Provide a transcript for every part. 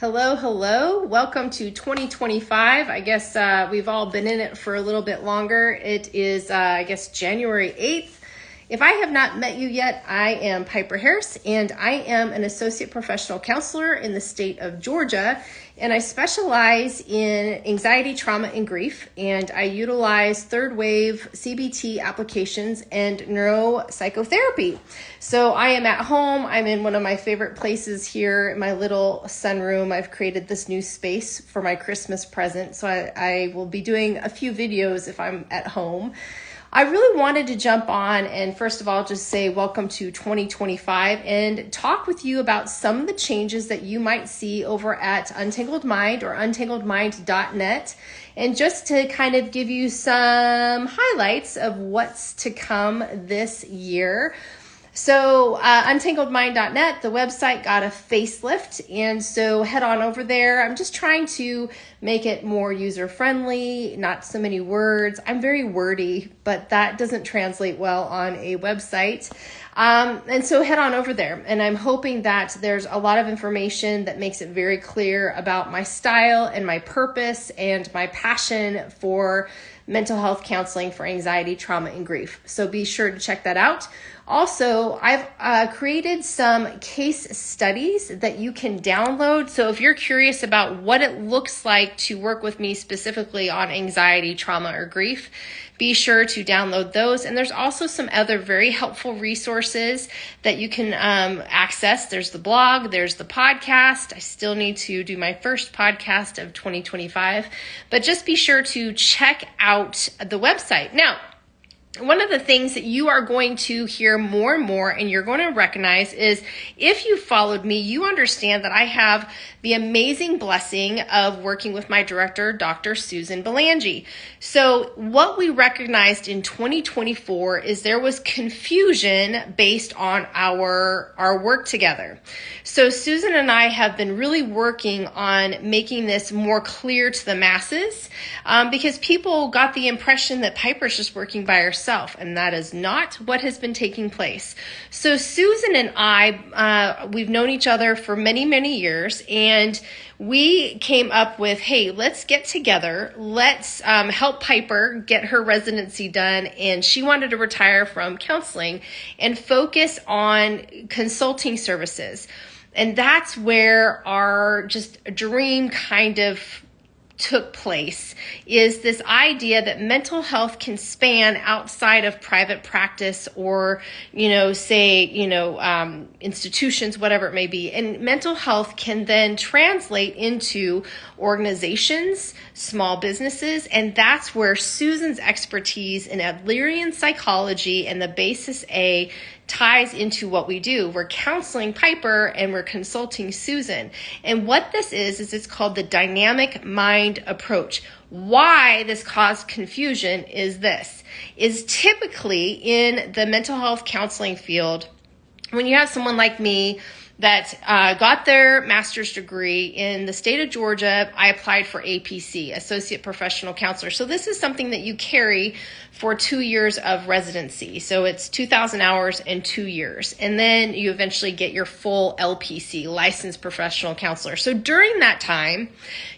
Hello, hello. Welcome to 2025. I guess we've all been in it for a little bit longer. It is, January 8th. If I have not met you yet, I am Piper Harris, and I am an associate professional counselor in the state of Georgia, and I specialize in anxiety, trauma, and grief, and I utilize third wave CBT applications and neuropsychotherapy. So I am at home. I'm in one of my favorite places here, my little sunroom. I've created this new space for my Christmas present, so I will be doing a few videos if I'm at home. I really wanted to jump on and first of all just say welcome to 2025 and talk with you about some of the changes that you might see over at Untangled Mind or untangledmind.net, and just to kind of give you some highlights of what's to come this year. So untangledmind.net, the website got a facelift, and so head on over there. I'm just trying to make it more user-friendly, not so many words. I'm very wordy, but that doesn't translate well on a website. And so head on over there, and I'm hoping that there's a lot of information that makes it very clear about my style and my purpose and my passion for mental health counseling for anxiety, trauma, and grief. So be sure to check that out. Also, I've created some case studies that you can download. So if you're curious about what it looks like to work with me specifically on anxiety, trauma, or grief, be sure to download those. And there's also some other very helpful resources that you can access. There's the blog, there's the podcast. I still need to do my first podcast of 2025, but just be sure to check out the website. Now, one of the things that you are going to hear more and more, and you're going to recognize, is if you followed me, you understand that I have the amazing blessing of working with my director, Dr. Susan Belangi. So what we recognized in 2024 is there was confusion based on our work together. So Susan and I have been really working on making this more clear to the masses because people got the impression that Piper's just working by herself, and that is not what has been taking place. So Susan and I, we've known each other for many, many years, and we came up with, hey, let's get together. Let's help Piper get her residency done. And she wanted to retire from counseling and focus on consulting services. And that's where our just dream kind of took place, is this idea that mental health can span outside of private practice or, institutions, whatever it may be. And mental health can then translate into organizations, small businesses, and that's where Susan's expertise in Adlerian psychology and the Basis A ties into what we do. We're counseling Piper and we're consulting Susan. And what this is it's called the dynamic mind approach. Why this caused confusion is typically in the mental health counseling field, when you have someone like me that got their master's degree in the state of Georgia, I applied for APC, Associate Professional Counselor. So this is something that you carry for 2 years of residency. So it's 2,000 hours in 2 years. And then you eventually get your full LPC, Licensed Professional Counselor. So during that time,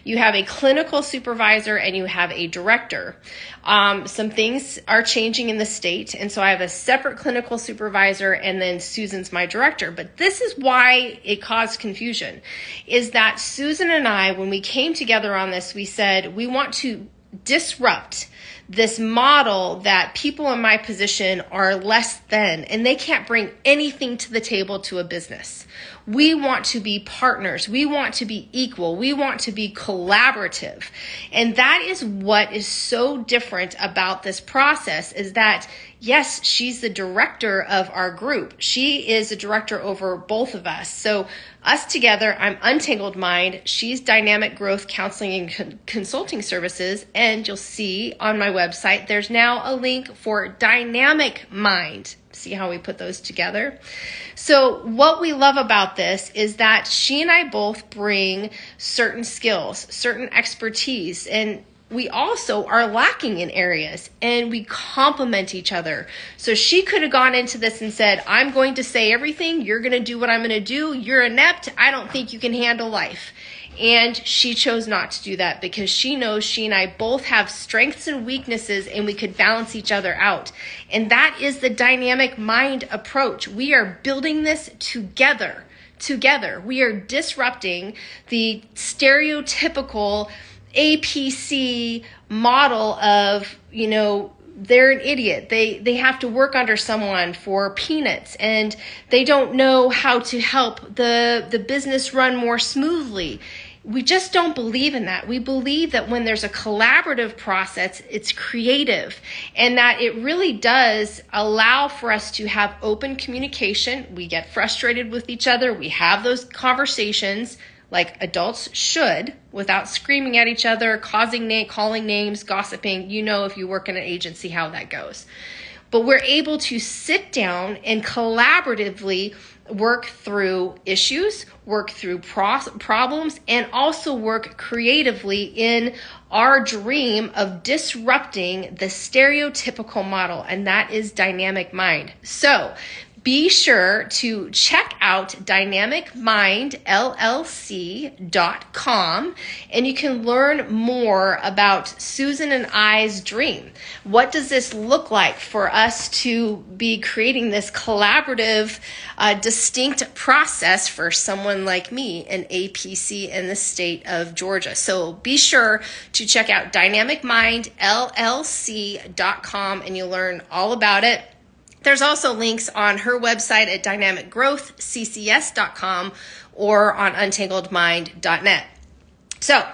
you have a clinical supervisor and you have a director. Some things are changing in the state. And so I have a separate clinical supervisor, and then Susan's my director. But this is why it caused confusion, is that Susan and I, when we came together on this, we said we want to disrupt this model that people in my position are less than and they can't bring anything to the table to a business. We want to be partners. We want to be equal. We want to be collaborative. And that is what is so different about this process, is that yes, she's the director of our group. She is a director over both of us. So us together, I'm Untangled Mind. She's Dynamic Growth Counseling and Consulting Services. And you'll see on my website, there's now a link for Dynamic Mind. See how we put those together? So what we love about this is that she and I both bring certain skills, certain expertise, and we also are lacking in areas, and we complement each other. So she could have gone into this and said, I'm going to say everything. You're going to do what I'm going to do. You're inept. I don't think you can handle life. And she chose not to do that because she knows she and I both have strengths and weaknesses and we could balance each other out. And that is the dynamic mind approach. We are building this together. We are disrupting the stereotypical APC model of, they're an idiot. They have to work under someone for peanuts and they don't know how to help the business run more smoothly. We just don't believe in that. We believe that when there's a collaborative process, it's creative and that it really does allow for us to have open communication. We get frustrated with each other. We have those conversations like adults should without screaming at each other, calling names, gossiping. If you work in an agency, how that goes. But we're able to sit down and collaboratively work through issues, work through problems, and also work creatively in our dream of disrupting the stereotypical model, and that is dynamic mind. So be sure to check out dynamicmindllc.com and you can learn more about Susan and I's dream. What does this look like for us to be creating this collaborative, distinct process for someone like me, an APC in the state of Georgia? So be sure to check out dynamicmindllc.com and you'll learn all about it. There's also links on her website at dynamicgrowthccs.com or on untangledmind.net. So,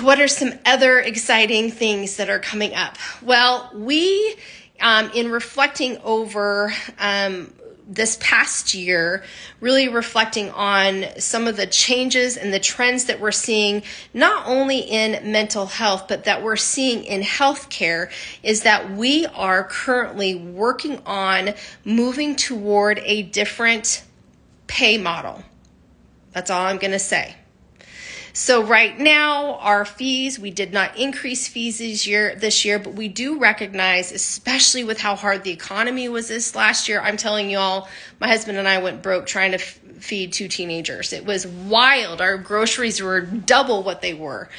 what are some other exciting things that are coming up? Well, we, in reflecting over this past year, really reflecting on some of the changes and the trends that we're seeing, not only in mental health, but that we're seeing in healthcare, is that we are currently working on moving toward a different pay model. That's all I'm going to say. So right now, our fees, we did not increase fees this year, but we do recognize, especially with how hard the economy was this last year, I'm telling you all, my husband and I went broke trying to feed 2 teenagers. It was wild. Our groceries were double what they were.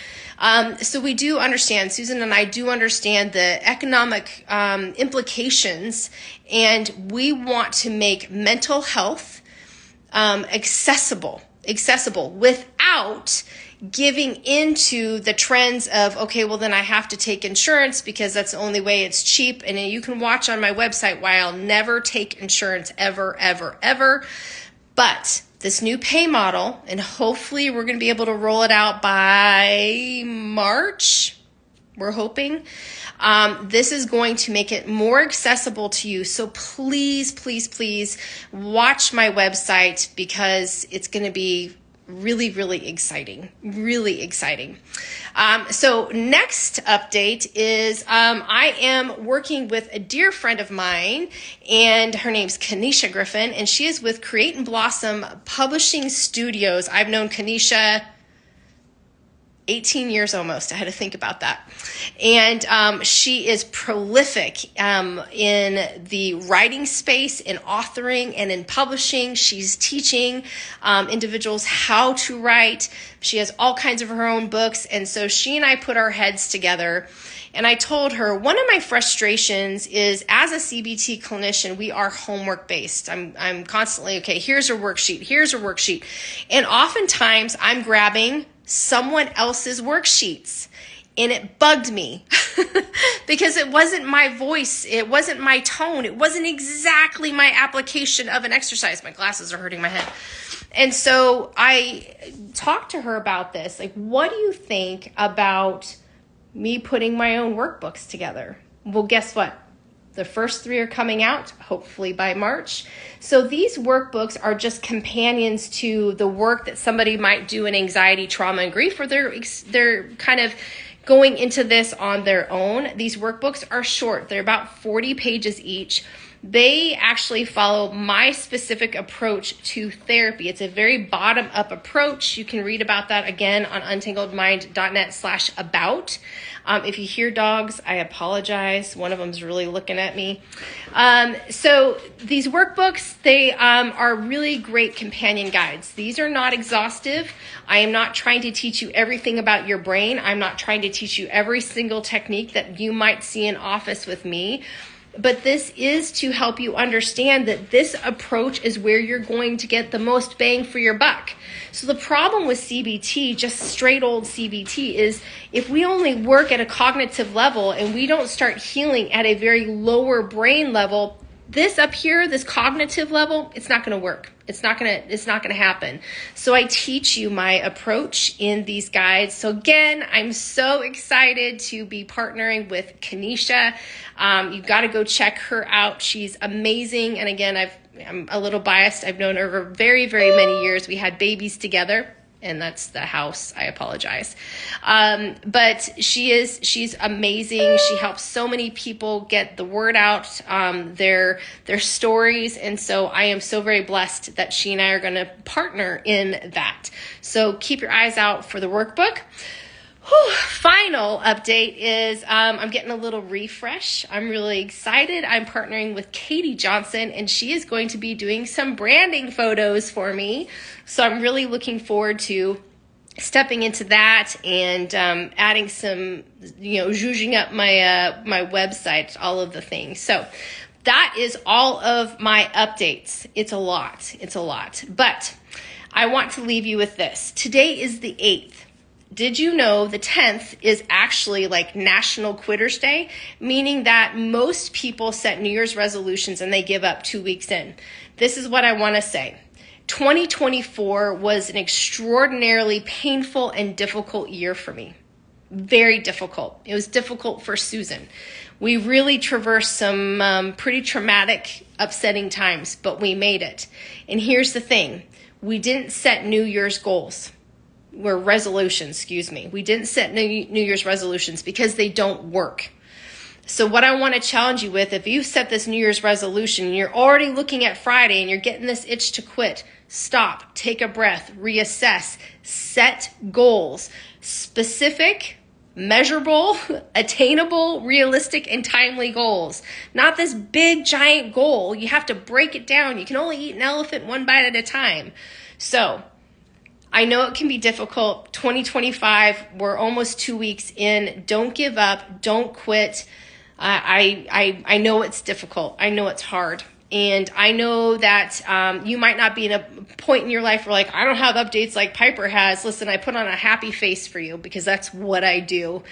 So we do understand, Susan and I do understand the economic implications, and we want to make mental health accessible without giving into the trends of, okay, well then I have to take insurance because that's the only way it's cheap. And you can watch on my website why I'll never take insurance ever. But this new pay model, and hopefully we're going to be able to roll it out by March, we're hoping. This is going to make it more accessible to you. So please watch my website because it's going to be really exciting. So next update is I am working with a dear friend of mine, and her name's Kanisha Griffin, and she is with Create and Blossom Publishing Studios. I've known Kanisha 18 years almost. I had to think about that. And she is prolific in the writing space, in authoring, and in publishing. She's teaching individuals how to write. She has all kinds of her own books. And so she and I put our heads together. And I told her, one of my frustrations is, as a CBT clinician, we are homework based. I'm constantly, okay, here's her worksheet. And oftentimes I'm grabbing someone else's worksheets. And it bugged me because it wasn't my voice. It wasn't my tone. It wasn't exactly my application of an exercise. My glasses are hurting my head. And so I talked to her about this. Like, what do you think about me putting my own workbooks together? Well, guess what? The first 3 are coming out, hopefully by March. So these workbooks are just companions to the work that somebody might do in anxiety, trauma, and grief, or they're kind of going into this on their own. These workbooks are short. They're about 40 pages each. They actually follow my specific approach to therapy. It's a very bottom-up approach. You can read about that again on untangledmind.net/about. If you hear dogs, I apologize. One of them's really looking at me. So these workbooks, they are really great companion guides. These are not exhaustive. I am not trying to teach you everything about your brain. I'm not trying to teach you every single technique that you might see in office with me. But this is to help you understand that this approach is where you're going to get the most bang for your buck. So the problem with CBT, just straight old CBT, is if we only work at a cognitive level and we don't start healing at a very lower brain level, this up here, this cognitive level, it's not going to work. It's not going to happen. So I teach you my approach in these guides. So again, I'm so excited to be partnering with Kanisha. You've got to go check her out. She's amazing. And again, I'm a little biased. I've known her for very, very many years. We had babies together. And that's the house. I apologize. But she's amazing. She helps so many people get the word out, their stories. And so I am so very blessed that she and I are going to partner in that. So keep your eyes out for the workbook. Final update is I'm getting a little refresh. I'm really excited. I'm partnering with Katie Johnson, and she is going to be doing some branding photos for me. So I'm really looking forward to stepping into that and adding some, zhuzhing up my website, all of the things. So that is all of my updates. It's a lot. But I want to leave you with this. Today is the 8th. Did you know the 10th is actually like National Quitters Day, meaning that most people set New Year's resolutions and they give up 2 weeks in. This is what I want to say. 2024 was an extraordinarily painful and difficult year for me. Very difficult. It was difficult for Susan. We really traversed some pretty traumatic, upsetting times, but we made it. And here's the thing. We didn't set New Year's goals. We didn't set New Year's resolutions because they don't work. So what I want to challenge you with, if you set this New Year's resolution and you're already looking at Friday and you're getting this itch to quit, stop, take a breath, reassess, set goals, specific, measurable, attainable, realistic, and timely goals. Not this big, giant goal. You have to break it down. You can only eat an elephant one bite at a time. So I know it can be difficult. 2025, we're almost 2 weeks in. Don't give up. Don't quit. I know it's difficult. I know it's hard. And I know that you might not be in a point in your life where I don't have updates like Piper has. Listen, I put on a happy face for you because that's what I do.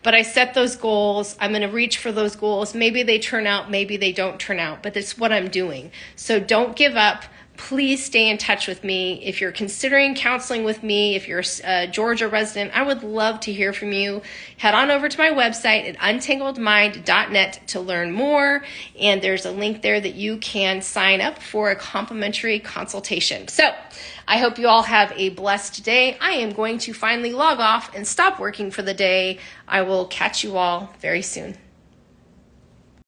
But I set those goals. I'm going to reach for those goals. Maybe they turn out, maybe they don't turn out, but that's what I'm doing. So don't give up. Please stay in touch with me. If you're considering counseling with me, if you're a Georgia resident, I would love to hear from you. Head on over to my website at untangledmind.net to learn more. And there's a link there that you can sign up for a complimentary consultation. So I hope you all have a blessed day. I am going to finally log off and stop working for the day. I will catch you all very soon.